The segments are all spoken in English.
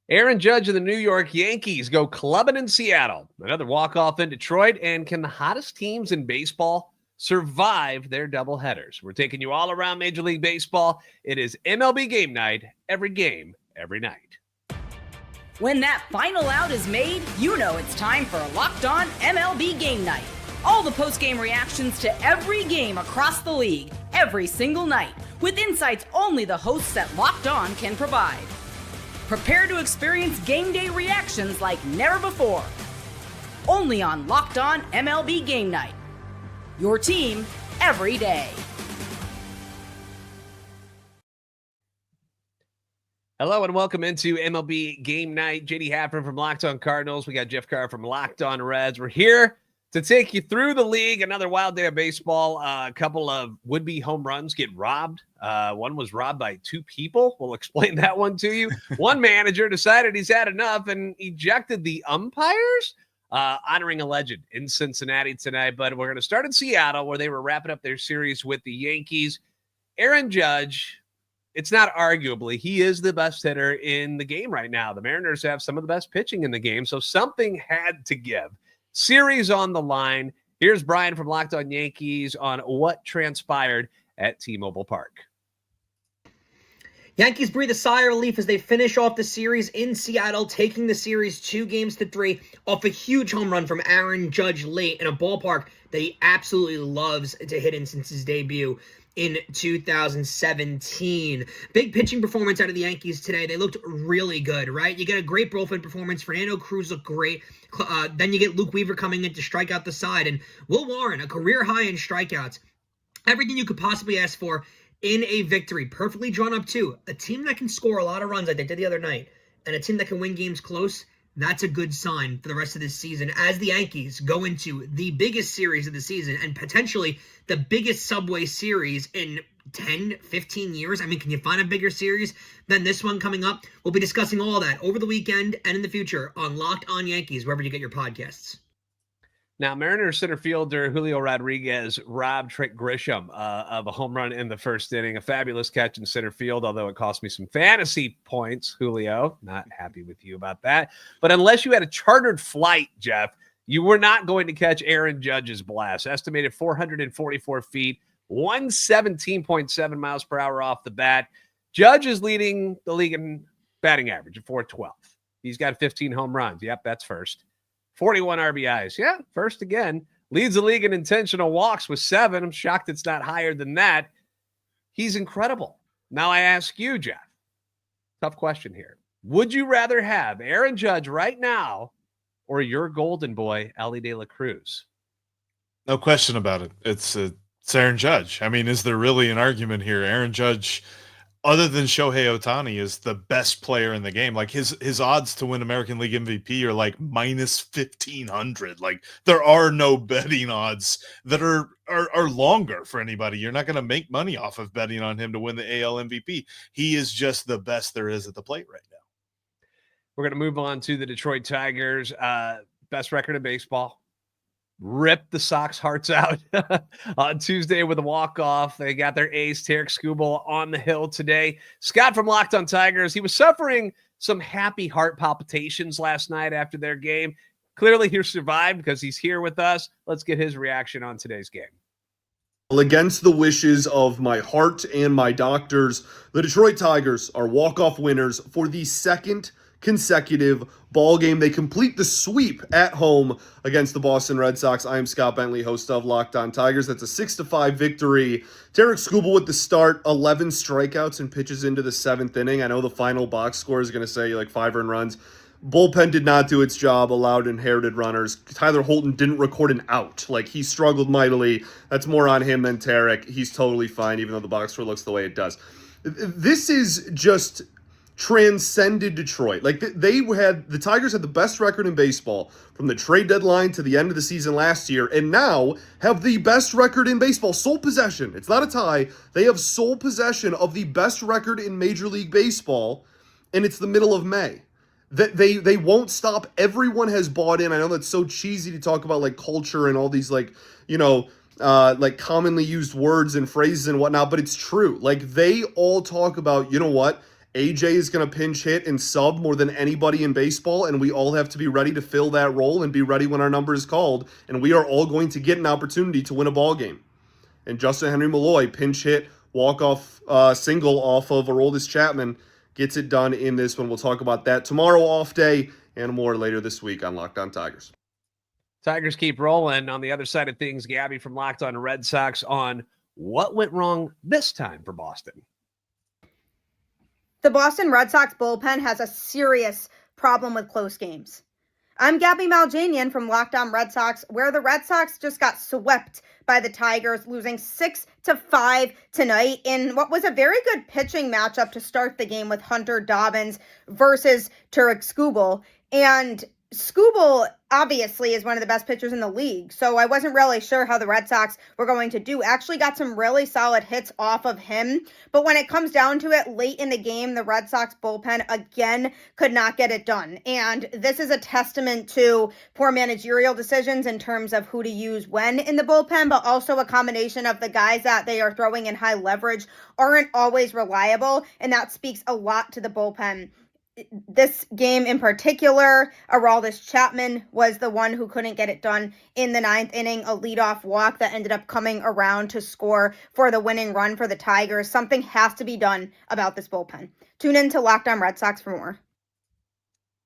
Aaron Judge and the New York Yankees go clubbing in Seattle. Another walk-off in Detroit. And can the hottest teams in baseball survive their doubleheaders? We're taking you all around Major League Baseball. It is MLB Game Night. Every game, every night. When that final out is made, you know it's time for Locked On MLB Game Night. All the post-game reactions to every game across the league, every single night, with insights only the hosts at Locked On can provide. Prepare to experience game day reactions like never before. Only on Locked On MLB Game Night. Your team every day. Hello and welcome into MLB Game Night. JD Hafron from Locked On Cardinals. We got Jeff Carr from Locked On Reds. We're here to take you through the league. Another wild day of baseball. A couple of would-be home runs get robbed. One was robbed by two people. We'll explain that one to you. One manager decided he's had enough and ejected the umpires, honoring a legend in Cincinnati tonight. But we're going to start in Seattle, where they were wrapping up their series with the Yankees. Aaron Judge, it's not arguably, he is the best hitter in the game right now. The Mariners have some of the best pitching in the game, so something had to give. Series on the line. Here's Brian from Locked On Yankees on what transpired at T-Mobile Park. Yankees breathe a sigh of relief as they finish off the series in Seattle, taking the series 2-3 off a huge home run from Aaron Judge late in a ballpark that he absolutely loves to hit in since his debut in 2017. Big pitching performance out of the Yankees today. They looked really good, right? You get a great bullpen performance. Fernando Cruz looked great. Then you get Luke Weaver coming in to strike out the side. And Will Warren, a career high in strikeouts. Everything you could possibly ask for in a victory. Perfectly drawn up too. A team that can score a lot of runs like they did the other night, and a team that can win games close, that's a good sign for the rest of this season as the Yankees go into the biggest series of the season and potentially the biggest Subway series in 10, 15 years. I mean, can you find a bigger series than this one coming up? We'll be discussing all that over the weekend and in the future on Locked On Yankees, wherever you get your podcasts. Now, Mariners center fielder Julio Rodriguez robbed Trent Grisham of a home run in the first inning. A fabulous catch in center field, although it cost me some fantasy points, Julio. Not happy with you about that. But unless you had a chartered flight, Jeff, you were not going to catch Aaron Judge's blast. Estimated 444 feet, 117.7 miles per hour off the bat. Judge is leading the league in batting average at 412. He's got 15 home runs. Yep, that's first. 41 RBIs. Yeah, first again. Leads the league in intentional walks with 7. I'm shocked it's not higher than that. He's incredible. Now I ask you, Jeff, tough question here. Would you rather have Aaron Judge right now or your golden boy, Elly De La Cruz? No question about it. It's Aaron Judge. I mean, is there really an argument here? Aaron Judge, other than Shohei Ohtani, is the best player in the game. Like his odds to win American League MVP are like minus 1,500. Like there are no betting odds that are longer for anybody. You're not going to make money off of betting on him to win the AL MVP. He is just the best there is at the plate right now. We're going to move on to the Detroit Tigers. Best record in baseball. Ripped the Sox hearts out on Tuesday with a walk-off. They got their ace, Tarik Skubal, on the hill today. Scott from Locked On Tigers, he was suffering some happy heart palpitations last night after their game. Clearly he survived because he's here with us. Let's get his reaction on today's game. Against the wishes of my heart and my doctors, the Detroit Tigers are walk-off winners for the second consecutive ball game. They complete the sweep at home against the Boston Red Sox. I am Scott Bentley, host of Locked On Tigers. That's a 6-5 victory. Tarik Skubal with the start, 11 strikeouts and pitches into the 7th inning. I know the final box score is going to say like 5 earned runs. Bullpen did not do its job, allowed inherited runners. Tyler Holton didn't record an out. Like, he struggled mightily. That's more on him than Tarik. He's totally fine, even though the box score looks the way it does. This is just transcended Detroit. Like, the Tigers had the best record in baseball from the trade deadline to the end of the season last year, and now have the best record in baseball. Sole possession. It's not a tie. They have sole possession of the best record in Major League Baseball, and it's the middle of May. They won't stop. Everyone has bought in. I know that's so cheesy to talk about, like, culture and all these, like, like commonly used words and phrases and whatnot, but it's true. Like, they all talk about, you know what? AJ is going to pinch hit and sub more than anybody in baseball, and we all have to be ready to fill that role and be ready when our number is called, and we are all going to get an opportunity to win a ball game. And Justin Henry Malloy, pinch hit, walk-off single off of Aroldis Chapman, gets it done in this one. We'll talk about that tomorrow, off day, and more later this week on Locked On Tigers. Tigers keep rolling. On the other side of things, Gabby from Locked On Red Sox on what went wrong this time for Boston. The Boston Red Sox bullpen has a serious problem with close games. I'm Gabby Maljanian from Locked On Red Sox, where the Red Sox just got swept by the Tigers, losing 6-5 tonight in what was a very good pitching matchup to start the game with Hunter Dobbins versus Tarik Skubal. And Skubal obviously is one of the best pitchers in the league, so I wasn't really sure how the Red Sox were going to do. Actually got some really solid hits off of him, but when it comes down to it, late in the game, the Red Sox bullpen again could not get it done. And this is a testament to poor managerial decisions in terms of who to use when in the bullpen, but also a combination of the guys that they are throwing in high leverage aren't always reliable, and that speaks a lot to the bullpen. This game in particular, Aroldis Chapman was the one who couldn't get it done in the ninth inning, a leadoff walk that ended up coming around to score for the winning run for the Tigers. Something has to be done about this bullpen. Tune in to Locked On Red Sox for more.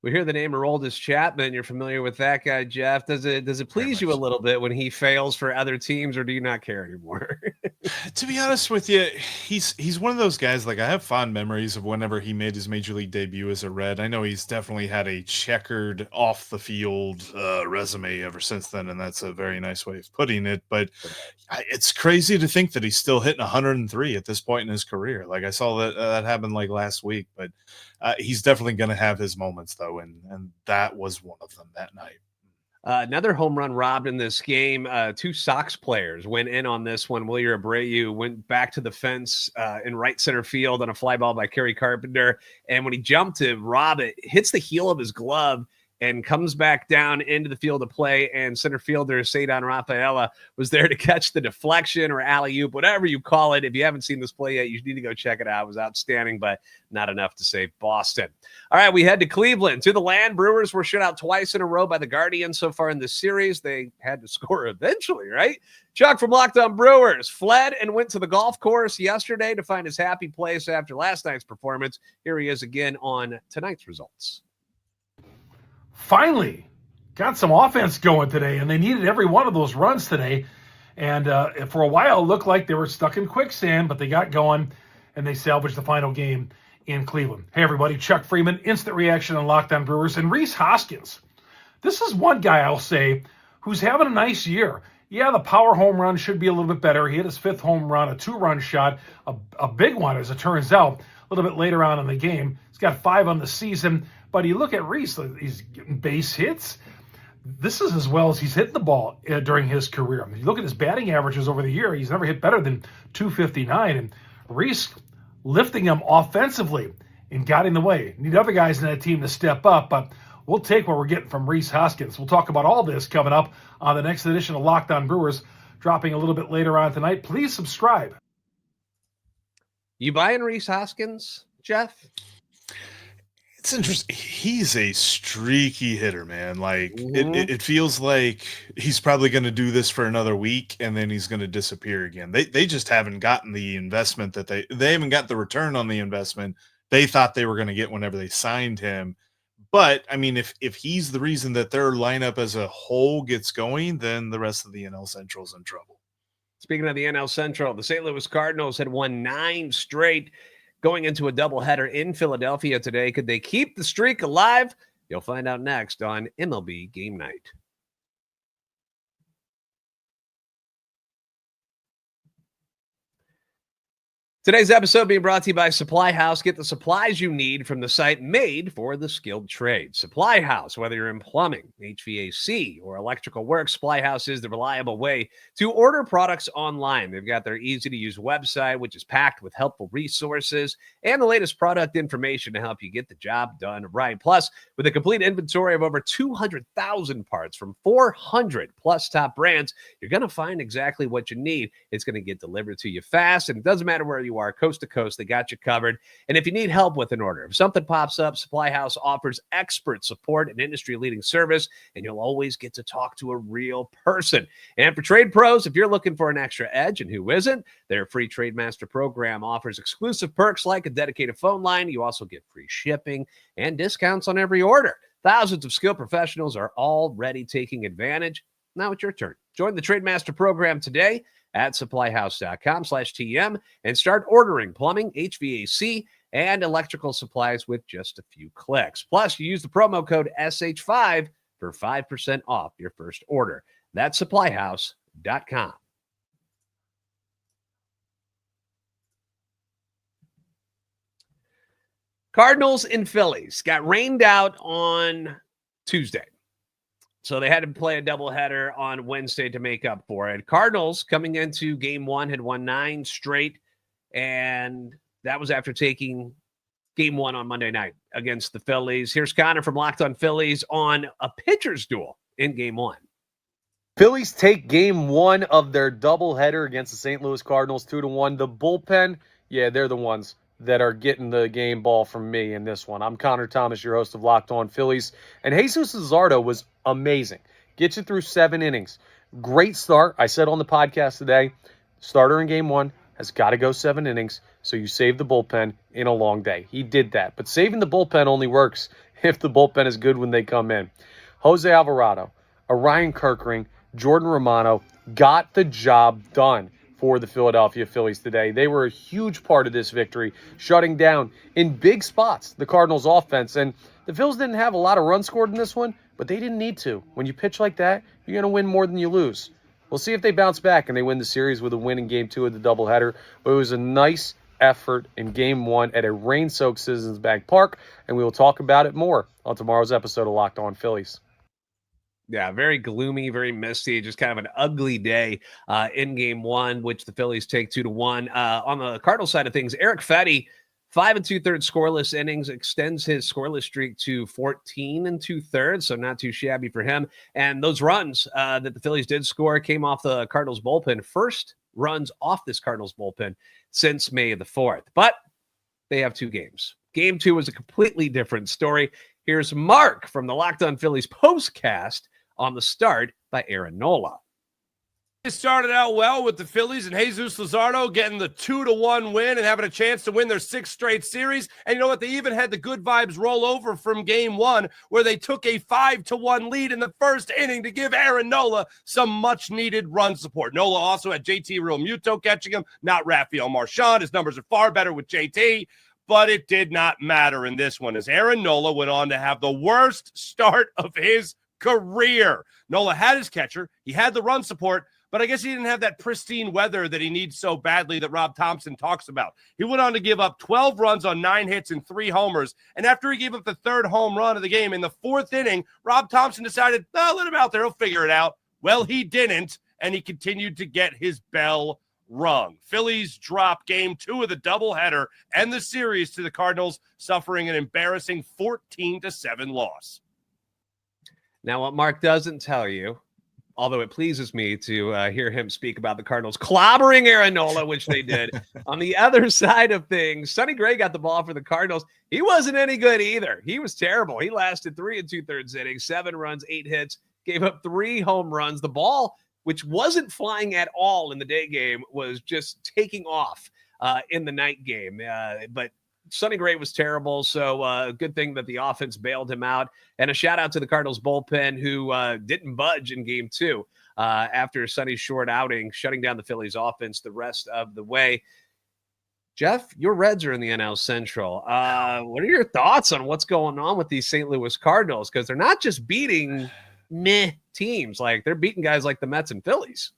We hear the name Aroldis Chapman. You're familiar with that guy, Jeff. Does it please you a little bit when he fails for other teams, or do you not care anymore? To be honest with you, he's one of those guys, like I have fond memories of whenever he made his major league debut as a Red. I know he's definitely had a checkered off the field resume ever since then, and that's a very nice way of putting it. But it's crazy to think that he's still hitting 103 at this point in his career. Like I saw that happen like last week, but he's definitely going to have his moments though, and that was one of them that night. Another home run robbed in this game. Two Sox players went in on this one. Wilyer Abreu went back to the fence in right center field on a fly ball by Kerry Carpenter. And when he jumped to rob it, hits the heel of his glove and comes back down into the field of play. And center fielder Ceddanne Rafaela was there to catch the deflection or alley-oop, whatever you call it. If you haven't seen this play yet, you need to go check it out. It was outstanding, but not enough to save Boston. All right, we head to Cleveland. To the land, Brewers were shut out twice in a row by the Guardians so far in this series. They had to score eventually, right? Chuck from Locked On Brewers fled and went to the golf course yesterday to find his happy place after last night's performance. Here he is again on tonight's results. Finally got some offense going today, and they needed every one of those runs today. And for a while, it looked like they were stuck in quicksand, but they got going, and they salvaged the final game in Cleveland. Hey, everybody, Chuck Freeman, instant reaction on Locked On Brewers. And Rhys Hoskins, this is one guy, I'll say, who's having a nice year. Yeah, the power home run should be a little bit better. He hit his fifth home run, a two-run shot, a big one, as it turns out, a little bit later on in the game. He's got 5 on the season. But you look at Rhys, he's getting base hits. This is as well as he's hitting the ball during his career. I mean, you look at his batting averages over the year, he's never hit better than 259. And Rhys lifting him offensively and got in the way. Need other guys in that team to step up, but we'll take what we're getting from Rhys Hoskins. We'll talk about all this coming up on the next edition of Locked On Brewers, dropping a little bit later on tonight. Please subscribe. You buying Rhys Hoskins, Jeff? It's interesting. He's a streaky hitter, man. Like it feels like he's probably going to do this for another week and then he's going to disappear again. They just haven't gotten the investment that they haven't got the return on the investment they thought they were going to get whenever they signed him. But I mean, if he's the reason that their lineup as a whole gets going, then the rest of the NL Central is in trouble. Speaking of the NL Central, the St. Louis Cardinals had won 9 straight. Going into a doubleheader in Philadelphia today. Could they keep the streak alive? You'll find out next on MLB Game Night. Today's episode being brought to you by Supply House. Get the supplies you need from the site made for the skilled trade. Supply House, whether you're in plumbing, HVAC, or electrical work, Supply House is the reliable way to order products online. They've got their easy-to-use website, which is packed with helpful resources and the latest product information to help you get the job done right. Plus, with a complete inventory of over 200,000 parts from 400-plus top brands, you're going to find exactly what you need. It's going to get delivered to you fast, and it doesn't matter where you you are, coast to coast. They got you covered. And if you need help with an order, if something pops up, Supply House offers expert support and industry-leading service, and you'll always get to talk to a real person. And for trade pros, if you're looking for an extra edge, and who isn't, their free Trade Master program offers exclusive perks like a dedicated phone line. You also get free shipping and discounts on every order. Thousands of skilled professionals are already taking advantage. Now it's your turn. Join the Trade Master program today at supplyhouse.com/TM and start ordering plumbing, HVAC, and electrical supplies with just a few clicks. Plus, you use the promo code SH5 for 5% off your first order. That's supplyhouse.com. Cardinals and Phillies got rained out on Tuesday. So they had to play a doubleheader on Wednesday to make up for it. Cardinals, coming into game one, had won 9 straight, and that was after taking game one on Monday night against the Phillies. Here's Connor from Locked On Phillies on a pitcher's duel in game one. Phillies take game one of their doubleheader against the St. Louis Cardinals 2-1. The bullpen, yeah, they're the ones that are getting the game ball from me in this one. I'm Connor Thomas, your host of Locked On Phillies. And Jesus Luzardo was amazing. Gets you through 7 innings. Great start. I said on the podcast today, starter in game one has got to go 7 innings, so you save the bullpen in a long day. He did that. But saving the bullpen only works if the bullpen is good when they come in. Jose Alvarado, Orion Kirkring, Jordan Romano got the job done for the Philadelphia Phillies today. They were a huge part of this victory, shutting down in big spots the Cardinals offense. And the Phillies didn't have a lot of runs scored in this one, but they didn't need to. When you pitch like that, you're going to win more than you lose. We'll see if they bounce back and they win the series with a win in game 2 of the doubleheader. But it was a nice effort in game 1 at a rain-soaked Citizens Bank Park, and we will talk about it more on tomorrow's episode of Locked On Phillies. Yeah, very gloomy, very misty, just kind of an ugly day in game one, which the Phillies take 2-1. On the Cardinals side of things, Eric Fetty, 5 2/3 scoreless innings, extends his scoreless streak to 14 2/3, so not too shabby for him. And those runs that the Phillies did score came off the Cardinals bullpen. First runs off this Cardinals bullpen since May the 4th. But they have 2 games. Game 2 was a completely different story. Here's Mark from the Locked On Phillies postcast on the start by Aaron Nola. It started out well with the Phillies and Jesus Luzardo getting the 2-1 win and having a chance to win their 6th straight series. And you know what? They even had the good vibes roll over from game 1 where they took a 5-1 lead in the first inning to give Aaron Nola some much-needed run support. Nola also had JT Realmuto catching him, not Rafael Marchand. His numbers are far better with JT. But it did not matter in this one as Aaron Nola went on to have the worst start of his career. Nola had his catcher. He had the run support, but I guess he didn't have that pristine weather that he needs so badly that Rob Thompson talks about. He went on to give up 12 runs on 9 hits and 3 homers. And after he gave up the 3rd home run of the game in the 4th inning, Rob Thompson decided, oh, let him out there. He'll figure it out. Well, he didn't, and he continued to get his bell rung. Phillies drop game 2 of the doubleheader and the series to the Cardinals, suffering an embarrassing 14-7 loss. Now, what Mark doesn't tell you, although it pleases me to hear him speak about the Cardinals clobbering Aaron Nola, which they did. On the other side of things, Sonny Gray got the ball for the Cardinals. He wasn't any good either. He was terrible. He lasted 3 2/3 innings, 7 runs, 8 hits, gave up 3 home runs. The ball, which wasn't flying at all in the day game, was just taking off in the night game. But Sonny Gray was terrible, so good thing that the offense bailed him out. And a shout-out to the Cardinals bullpen, who didn't budge in Game 2 after Sonny's short outing, shutting down the Phillies offense the rest of the way. Jeff, your Reds are in the NL Central. What are your thoughts on what's going on with these St. Louis Cardinals? Because they're not just beating meh teams. Like, they're beating guys like the Mets and Phillies.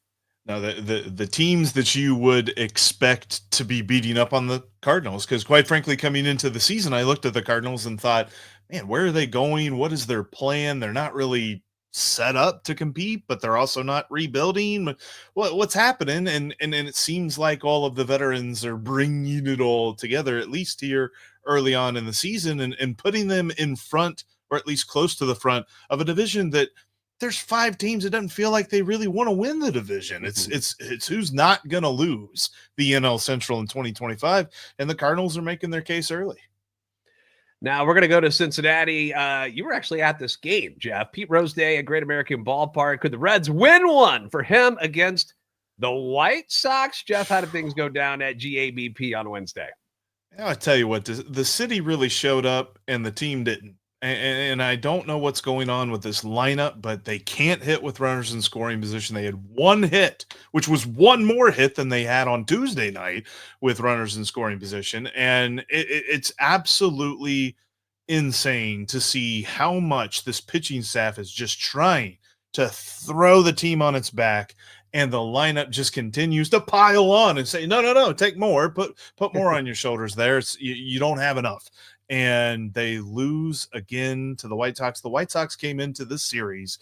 No, the teams that you would expect to be beating up on the Cardinals, because quite frankly, coming into the season, I looked at the Cardinals and thought, man, where are they going? What is their plan? They're not really set up to compete, but they're also not rebuilding. What's happening? And it seems like all of the veterans are bringing it all together, at least here early on in the season, and putting them in front, or at least close to the front of a division that there's 5 teams that doesn't feel like they really want to win the division. It's who's not going to lose the NL Central in 2025, and the Cardinals are making their case early. Now we're going to go to Cincinnati. You were actually at this game, Jeff. Pete Rose Day at Great American Ballpark. Could the Reds win one for him against the White Sox? Jeff, how did things go down at GABP on Wednesday? I tell you what, the city really showed up and the team didn't. And I don't know what's going on with this lineup, but they can't hit with runners in scoring position. They had 1 hit, which was 1 more hit than they had on Tuesday night with runners in scoring position. And it's absolutely insane to see how much this pitching staff is just trying to throw the team on its back. And the lineup just continues to pile on and say, no, take more, put more on your shoulders there. You don't have enough. And they lose again to the White Sox. The White Sox came into this series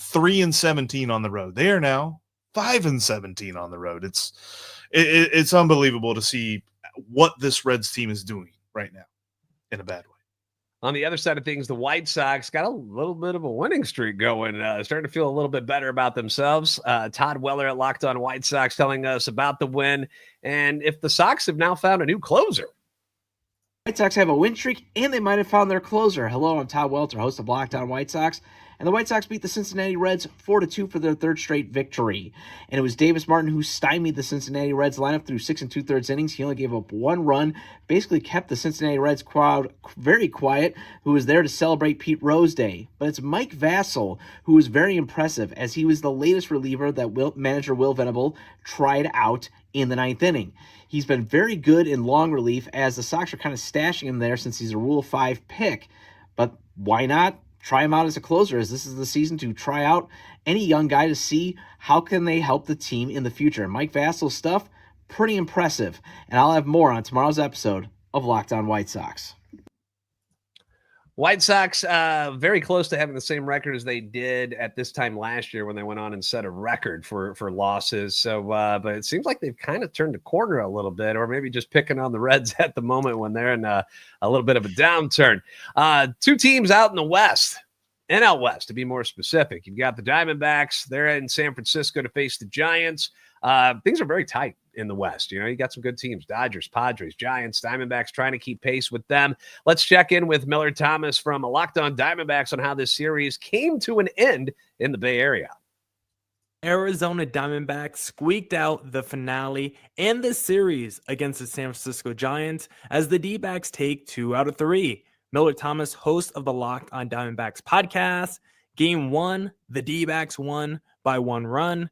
3-17 on the road. They are now 5-17 on the road. It's unbelievable to see what this Reds team is doing right now in a bad way. On the other side of things, the White Sox got a little bit of a winning streak going, starting to feel a little bit better about themselves. Todd Weller at Locked On White Sox telling us about the win and if the Sox have now found a new closer. White Sox have a win streak, and they might have found their closer. Hello, I'm Todd Welter, host of Locked On White Sox. And the White Sox beat the Cincinnati Reds 4-2 for their 3rd straight victory. And it was Davis Martin who stymied the Cincinnati Reds lineup through 6 2/3 innings. He only gave up 1 run, basically kept the Cincinnati Reds crowd very quiet, who was there to celebrate Pete Rose Day. But it's Mike Vassell who was very impressive, as he was the latest reliever that manager Will Venable tried out in the 9th inning. He's been very good in long relief, as the Sox are kind of stashing him there since he's a Rule 5 pick. But why not try him out as a closer, as this is the season to try out any young guy to see how can they help the team in the future. Mike Vassell's stuff, pretty impressive. And I'll have more on tomorrow's episode of Locked On White Sox. White Sox very close to having the same record as they did at this time last year when they went on and set a record for losses. So, but it seems like they've kind of turned the corner a little bit, or maybe just picking on the Reds at the moment when they're in a little bit of a downturn. 2 teams out in the West, NL West to be more specific. You've got the Diamondbacks. They're in San Francisco to face the Giants. Things are very tight in the West. You got some good teams: Dodgers, Padres, Giants, Diamondbacks, trying to keep pace with them. Let's check in with Miller Thomas from Locked On Diamondbacks on how this series came to an end in the Bay Area. Arizona Diamondbacks squeaked out the finale and the series against the San Francisco Giants as the D-backs take 2 out of 3. Miller Thomas, host of the Locked On Diamondbacks podcast. Game 1, the D-backs won by 1 run.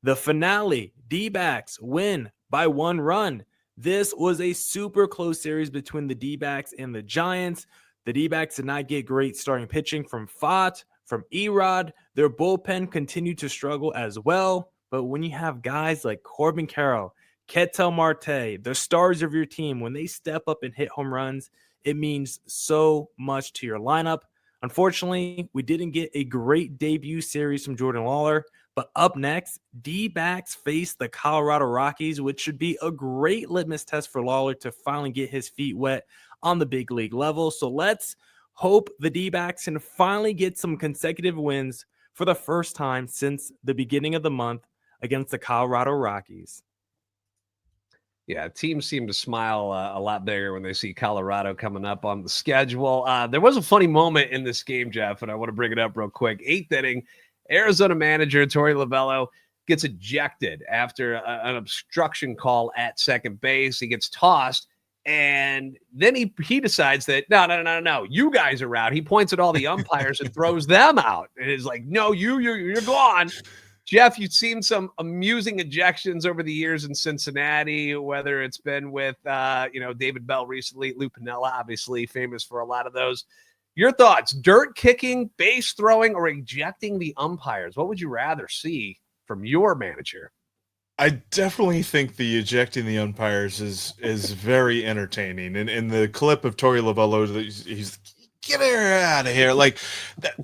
The finale, D-backs win by 1 run. This was a super close series between the D-backs and the Giants. The D-backs did not get great starting pitching from Fott, from Erod. Their bullpen continued to struggle as well. But when you have guys like Corbin Carroll, Ketel Marte, the stars of your team, when they step up and hit home runs, it means so much to your lineup. Unfortunately, we didn't get a great debut series from Jordan Lawler. But up next, D-backs face the Colorado Rockies, which should be a great litmus test for Lawler to finally get his feet wet on the big league level. So let's hope the D-backs can finally get some consecutive wins for the first time since the beginning of the month against the Colorado Rockies. Yeah, teams seem to smile a lot bigger when they see Colorado coming up on the schedule. There was a funny moment in this game, Jeff, and I want to bring it up real quick. 8th inning, Arizona manager Torey Lovullo gets ejected after an obstruction call at second base. He gets tossed, and then he decides that, no, you guys are out. He points at all the umpires and throws them out. And is like, no, you're gone. Jeff, you've seen some amusing ejections over the years in Cincinnati, whether it's been with, David Bell recently, Lou Piniella, obviously famous for a lot of those. Your thoughts: dirt kicking, base throwing, or ejecting the umpires? What would you rather see from your manager? I definitely think the ejecting the umpires is very entertaining. And in the clip of Torey Lovullo, he's get her out of here. Like,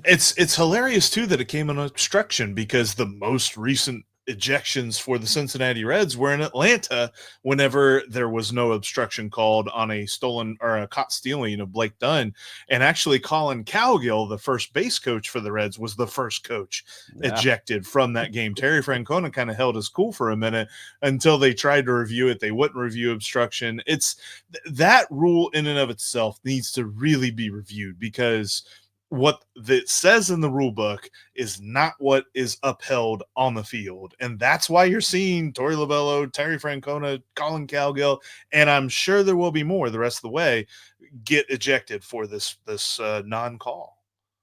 it's hilarious too that it came an obstruction, because the most recent ejections for the Cincinnati Reds were in Atlanta whenever there was no obstruction called on a stolen or a caught stealing of Blake Dunn. And actually Colin Cowgill, the first base coach for the Reds, was the first coach ejected from that game. Terry Francona kind of held his cool for a minute until they tried to review it. They wouldn't review obstruction. It's that rule in and of itself needs to really be reviewed, because what that says in the rule book is not what is upheld on the field. And that's why you're seeing Torey Lovullo, Terry Francona, Colin Cowgill, and I'm sure there will be more the rest of the way, get ejected for this non-call.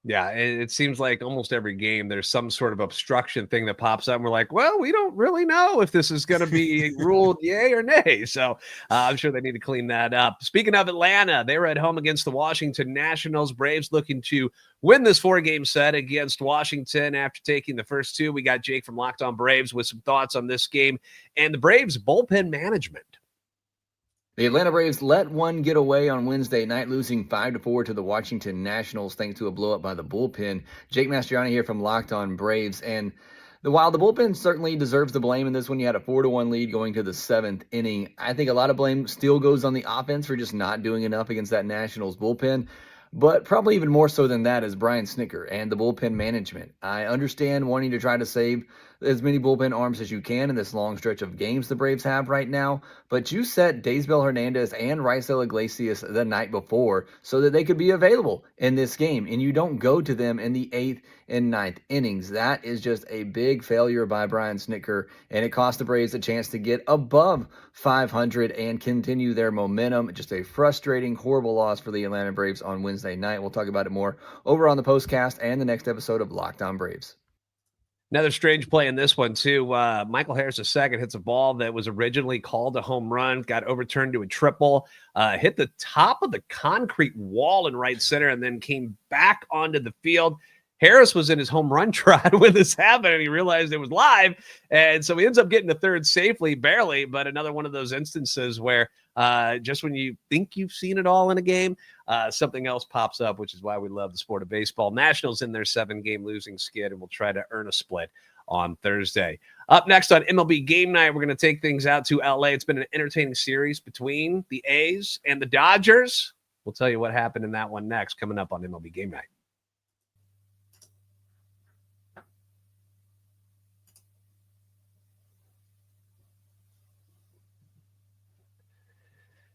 Yeah, it seems like almost every game there's some sort of obstruction thing that pops up, and we're like, well, we don't really know if this is going to be ruled yay or nay. So I'm sure they need to clean that up. Speaking of Atlanta, they were at home against the Washington Nationals. Braves looking to win this 4-game set against Washington after taking the first 2. We got Jake from Locked On Braves with some thoughts on this game and the Braves bullpen management. The Atlanta Braves let one get away on Wednesday night, losing 5-4 to the Washington Nationals thanks to a blow-up by the bullpen. Jake Mastriani here from Locked On Braves. And while the bullpen certainly deserves the blame in this one, you had a 4-1 lead going to the 7th inning. I think a lot of blame still goes on the offense for just not doing enough against that Nationals bullpen. But probably even more so than that is Brian Snitker and the bullpen management. I understand wanting to try to save as many bullpen arms as you can in this long stretch of games the Braves have right now, but you set Daysbel Hernandez and Raisel Iglesias the night before so that they could be available in this game, and you don't go to them in the 8th and 9th innings. That is just a big failure by Brian Snitker, and it cost the Braves a chance to get above 500 and continue their momentum. Just a frustrating, horrible loss for the Atlanta Braves on Wednesday night. We'll talk about it more over on the postcast and the next episode of Locked On Braves. Another strange play in this one, too. Michael Harris II hits a ball that was originally called a home run, got overturned to a triple, hit the top of the concrete wall in right center, and then came back onto the field. Harris was in his home run trot when this happened, and he realized it was live. And so he ends up getting to third safely, barely, but another one of those instances where just when you think you've seen it all in a game, something else pops up, which is why we love the sport of baseball. Nationals in their 7-game losing skid, and will try to earn a split on Thursday. Up next on MLB Game Night, we're going to take things out to LA. It's been an entertaining series between the A's and the Dodgers. We'll tell you what happened in that one next, coming up on MLB Game Night.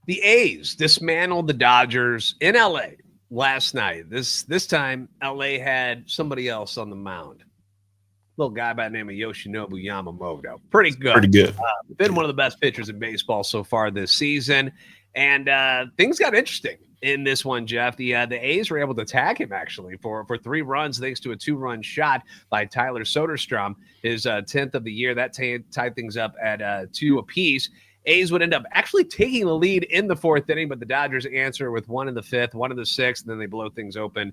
The A's dismantled the Dodgers in LA last night. This time, LA had somebody else on the mound. Little guy by the name of Yoshinobu Yamamoto. Pretty good. Been one of the best pitchers in baseball so far this season. And things got interesting in this one, Jeff. The A's were able to tag him, actually, for 3 runs, thanks to a 2-run shot by Tyler Soderstrom, his 10th of the year. That tied things up at 2 apiece. A's would end up actually taking the lead in the 4th inning, but the Dodgers answer with 1 in the 5th, 1 in the 6th, and then they blow things open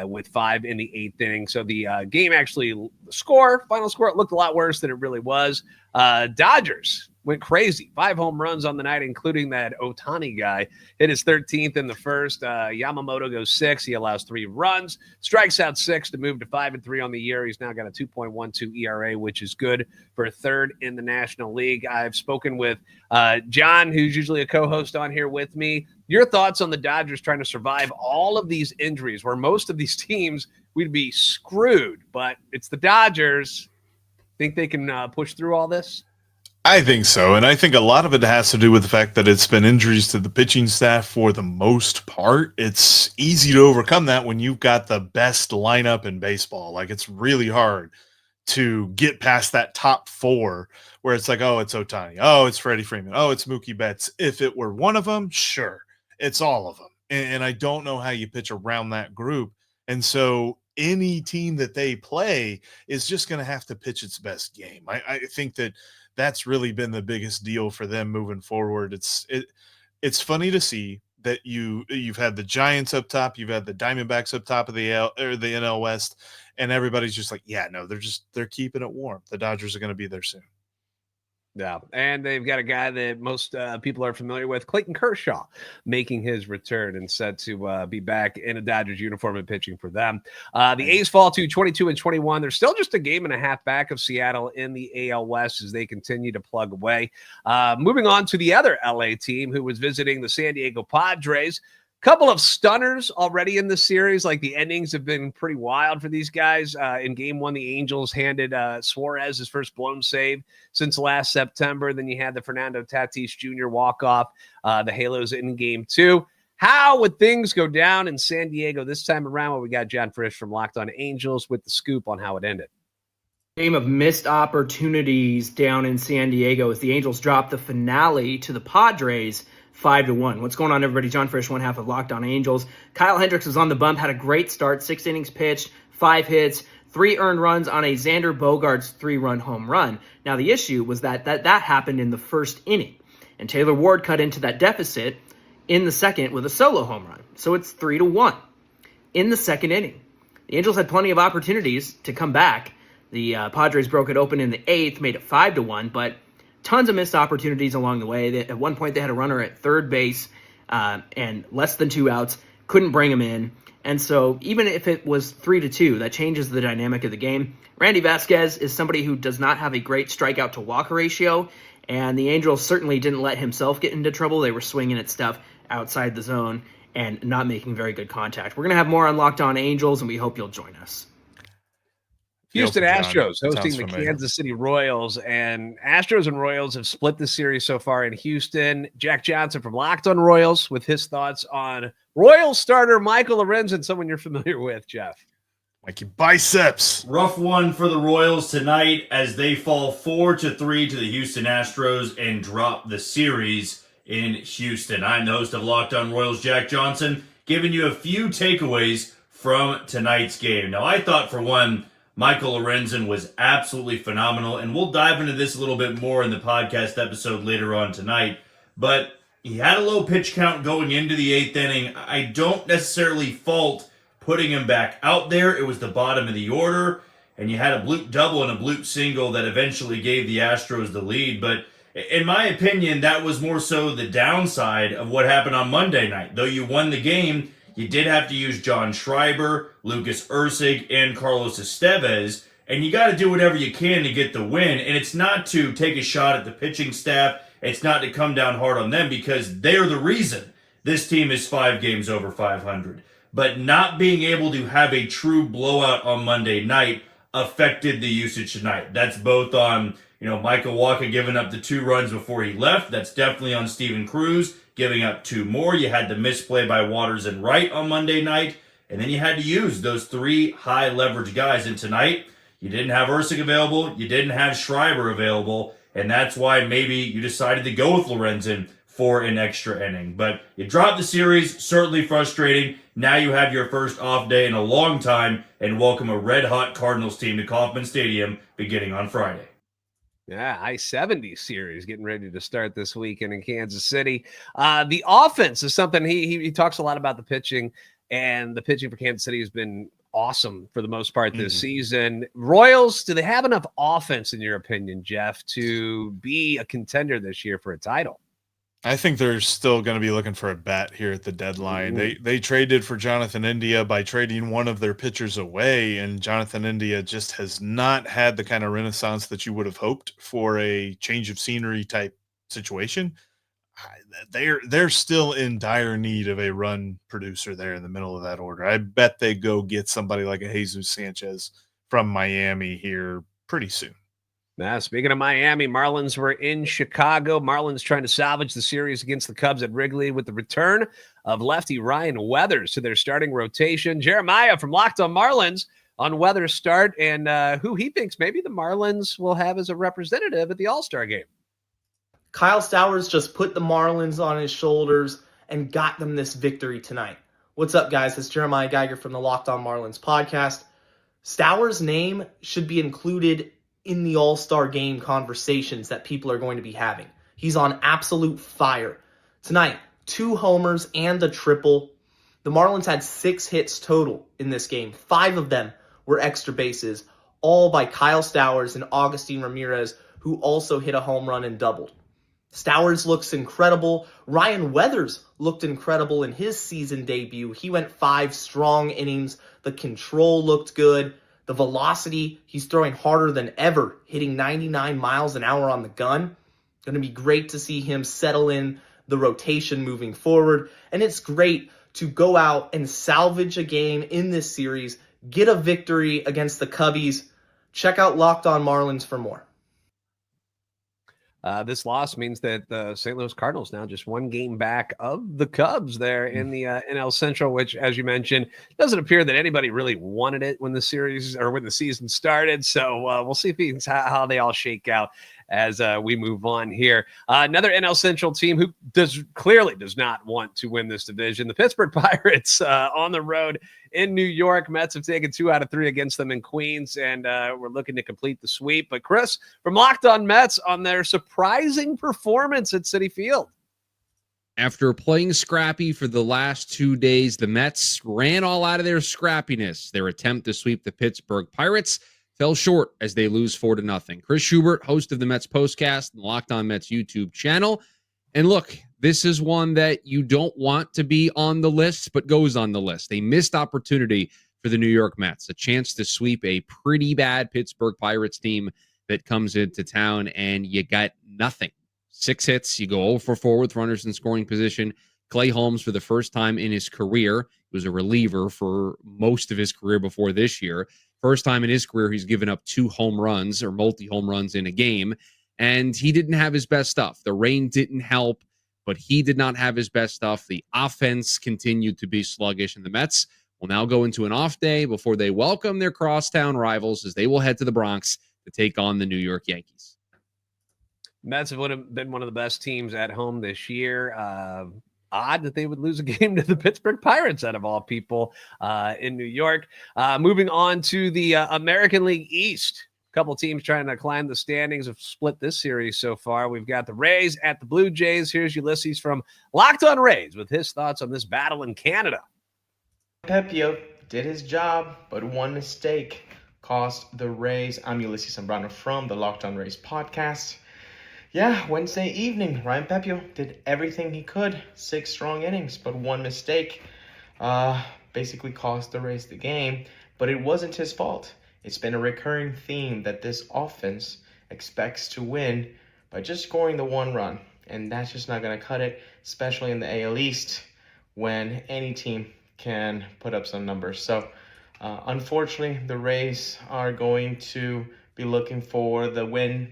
with 5 in the 8th inning. So the game actually, final score, it looked a lot worse than it really was. Dodgers went crazy. 5 home runs on the night, including that Ohtani guy. Hit his 13th in the first. Yamamoto goes 6. He allows 3 runs, strikes out 6 to move to 5-3 on the year. He's now got a 2.12 ERA, which is good for 3rd in the National League. I've spoken with John, who's usually a co-host on here with me. Your thoughts on the Dodgers trying to survive all of these injuries, where most of these teams we'd be screwed, but it's the Dodgers. Think they can push through all this? I think so, and I think a lot of it has to do with the fact that it's been injuries to the pitching staff for the most part. It's easy to overcome that when you've got the best lineup in baseball. Like, it's really hard to get past that top 4 where it's like, oh, it's Ohtani, oh, it's Freddie Freeman, oh, it's Mookie Betts. If it were one of them, sure, it's all of them. And I don't know how you pitch around that group. And so any team that they play is just going to have to pitch its best game. I think that's really been the biggest deal for them moving forward. It's funny to see that you've had the Giants up top, you've had the Diamondbacks up top of the NL West, and everybody's just like, yeah, no, they're keeping it warm. The Dodgers are going to be there soon. Yeah, and they've got a guy that most people are familiar with, Clayton Kershaw, making his return and set to be back in a Dodgers uniform and pitching for them. The A's fall to 22-21. They're still just a game and a half back of Seattle in the AL West as they continue to plug away. Moving on to the other LA team who was visiting the San Diego Padres. Couple of stunners already in the series. Like, the endings have been pretty wild for these guys. In game one, the Angels handed Suarez his first blown save since last September. Then you had the Fernando Tatis Jr. walk-off, the Halos in game two. How would things go down in San Diego this time around? Well, we got John Frisch from Locked On Angels with the scoop on how it ended. Game of missed opportunities down in San Diego as the Angels dropped the finale to the Padres 5-1. What's going on, everybody? John Frisch, one half of Locked On Angels. Kyle Hendricks was on the bump, had a great start, 6 innings pitched, 5 hits, 3 earned runs on a Xander Bogaerts 3-run home run. Now, the issue was that happened in the first inning, and Taylor Ward cut into that deficit in the second with a solo home run. So it's 3-1 in the second inning. The Angels had plenty of opportunities to come back. The Padres broke it open in the 8th, made it 5-1, but tons of missed opportunities along the way. At one point, they had a runner at third base and less than 2 outs, couldn't bring him in. And so even if it was 3-2, that changes the dynamic of the game. Randy Vasquez is somebody who does not have a great strikeout to walk ratio, and the Angels certainly didn't let himself get into trouble. They were swinging at stuff outside the zone and not making very good contact. We're going to have more on Locked On Angels, and we hope you'll join us. Houston Astros hosting the Kansas City Royals, and Astros and Royals have split the series so far in Houston. Jack Johnson from Locked On Royals with his thoughts on Royals starter Michael Lorenzen, someone you're familiar with, Jeff. Mikey Biceps. Rough one for the Royals tonight as they fall 4-3 to the Houston Astros and drop the series in Houston. I'm the host of Locked On Royals, Jack Johnson, giving you a few takeaways from tonight's game. Now, I thought, for one, Michael Lorenzen was absolutely phenomenal, and we'll dive into this a little bit more in the podcast episode later on tonight. But he had a low pitch count going into the 8th inning. I don't necessarily fault putting him back out there. It was the bottom of the order, and you had a bloop double and a bloop single that eventually gave the Astros the lead. But in my opinion, that was more so the downside of what happened on Monday night. Though you won the game, you did have to use John Schreiber, Lucas Erceg, and Carlos Estevez, and you got to do whatever you can to get the win. And it's not to take a shot at the pitching staff. It's not to come down hard on them because they're the reason this team is 5 games over 500. But not being able to have a true blowout on Monday night affected the usage tonight. That's both on, Michael Wacha giving up the 2 runs before he left. That's definitely on Steven Cruz giving up 2 more. You had the misplay by Waters and Wright on Monday night. And then you had to use those 3 high leverage guys. And tonight, you didn't have Erceg available. You didn't have Schreiber available. And that's why maybe you decided to go with Lorenzen for an extra inning. But you dropped the series, certainly frustrating. Now you have your first off day in a long time and welcome a red-hot Cardinals team to Kauffman Stadium beginning on Friday. Yeah, I-70 series getting ready to start this weekend in Kansas City. The offense is something he talks a lot about the pitching, and the pitching for Kansas City has been awesome for the most part this season. Royals, do they have enough offense, in your opinion, Jeff, to be a contender this year for a title? I think they're still going to be looking for a bat here at the deadline. They traded for Jonathan India by trading one of their pitchers away, and Jonathan India just has not had the kind of renaissance that you would have hoped for a change of scenery type situation. They're still in dire need of a run producer there in the middle of that order. I bet they go get somebody like a Jesus Sanchez from Miami here pretty soon. Now, speaking of Miami, Marlins were in Chicago. Marlins trying to salvage the series against the Cubs at Wrigley with the return of lefty Ryan Weathers to their starting rotation. Jeremiah from Locked On Marlins on Weathers' start and who he thinks maybe the Marlins will have as a representative at the All-Star game. Kyle Stowers just put the Marlins on his shoulders and got them this victory tonight. What's up, guys? It's Jeremiah Geiger from the Locked On Marlins podcast. Stowers' name should be included in the All-Star game conversations that people are going to be having. He's on absolute fire. Tonight, 2 homers and a triple. The Marlins had 6 hits total in this game. 5 of them were extra bases, all by Kyle Stowers and Augustin Ramirez, who also hit a home run and doubled. Stowers looks incredible. Ryan Weathers looked incredible in his season debut. He went 5 strong innings. The control looked good. The velocity, he's throwing harder than ever, hitting 99 miles an hour on the gun. Going to be great to see him settle in the rotation moving forward. And it's great to go out and salvage a game in this series, get a victory against the Cubbies. Check out Locked On Marlins for more. This loss means that the St. Louis Cardinals now just 1 game back of the Cubs there in the NL Central, which, as you mentioned, doesn't appear that anybody really wanted it when the season started. So we'll see how they all shake out as we move on here. Another NL Central team who clearly does not want to win this division, the Pittsburgh Pirates on the road in New York. Mets have taken 2 out of 3 against them in Queens, and we're looking to complete the sweep. But Chris, from Locked On Mets, on their surprising performance at Citi Field. After playing scrappy for the last 2 days, the Mets ran all out of their scrappiness. Their attempt to sweep the Pittsburgh Pirates fell short as they lose 4-0. Chris Schubert, host of the Mets Postcast and Locked On Mets YouTube channel. And look, this is one that you don't want to be on the list, but goes on the list. A missed opportunity for the New York Mets, a chance to sweep a pretty bad Pittsburgh Pirates team that comes into town, and you got nothing. 6 hits, you go 0 for 4 with runners in scoring position. Clay Holmes, for the first time in his career, was a reliever for most of his career before this year. First time in his career, he's given up 2 home runs or multi-home runs in a game, and he didn't have his best stuff. The rain didn't help, but he did not have his best stuff. The offense continued to be sluggish, and the Mets will now go into an off day before they welcome their crosstown rivals as they will head to the Bronx to take on the New York Yankees. Mets have been one of the best teams at home this year. Odd that they would lose a game to the Pittsburgh Pirates out of all people in New York. Moving on to the American League East. A couple teams trying to climb the standings have split this series so far. We've got the Rays at the Blue Jays. Here's Ulysses from Locked On Rays with his thoughts on this battle in Canada. Pepio did his job, but one mistake cost the Rays. I'm Ulysses Zambrano from the Locked On Rays podcast. Yeah, Wednesday evening, Ryan Pepio did everything he could. 6 strong innings, but one mistake basically cost the Rays the game. But it wasn't his fault. It's been a recurring theme that this offense expects to win by just scoring the 1 run. And that's just not going to cut it, especially in the AL East when any team can put up some numbers. So, unfortunately, the Rays are going to be looking for the win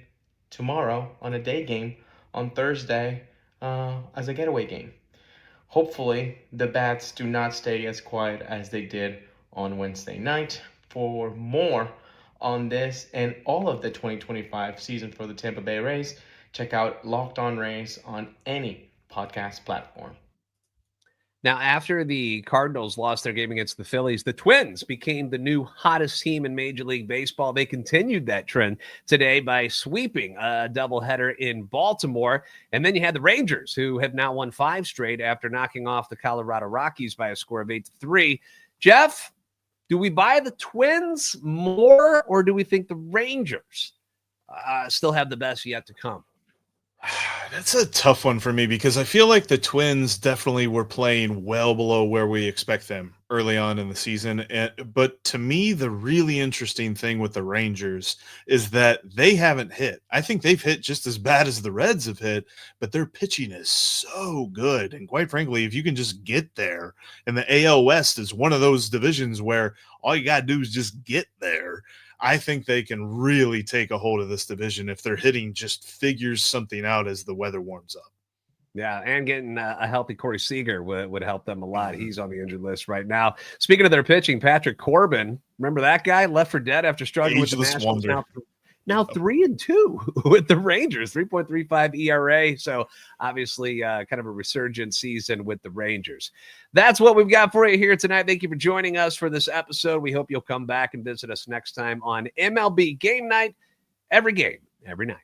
tomorrow on a day game on Thursday as a getaway game. Hopefully, the Bats do not stay as quiet as they did on Wednesday night. For more on this and all of the 2025 season for the Tampa Bay Rays, check out Locked On Rays on any podcast platform. Now, after the Cardinals lost their game against the Phillies, the Twins became the new hottest team in Major League Baseball. They continued that trend today by sweeping a doubleheader in Baltimore. And then you had the Rangers, who have now won 5 straight after knocking off the Colorado Rockies by a score of 8-3. Jeff, do we buy the Twins more, or do we think the Rangers still have the best yet to come? That's a tough one for me because I feel like the Twins definitely were playing well below where we expect them early on in the season. But to me, the really interesting thing with the Rangers is that they haven't hit. I think they've hit just as bad as the Reds have hit, but their pitching is so good. And quite frankly, if you can just get there, and the AL West is one of those divisions where all you got to do is just get there, I think they can really take a hold of this division if their hitting just figures something out as the weather warms up. Yeah, and getting a healthy Corey Seager would help them a lot. He's on the injured list right now. Speaking of their pitching, Patrick Corbin, remember that guy? Left for dead after struggling with the Nationals. Now 3-2 with the Rangers, 3.35 ERA. So obviously kind of a resurgent season with the Rangers. That's what we've got for you here tonight. Thank you for joining us for this episode. We hope you'll come back and visit us next time on MLB Game Night. Every game, every night.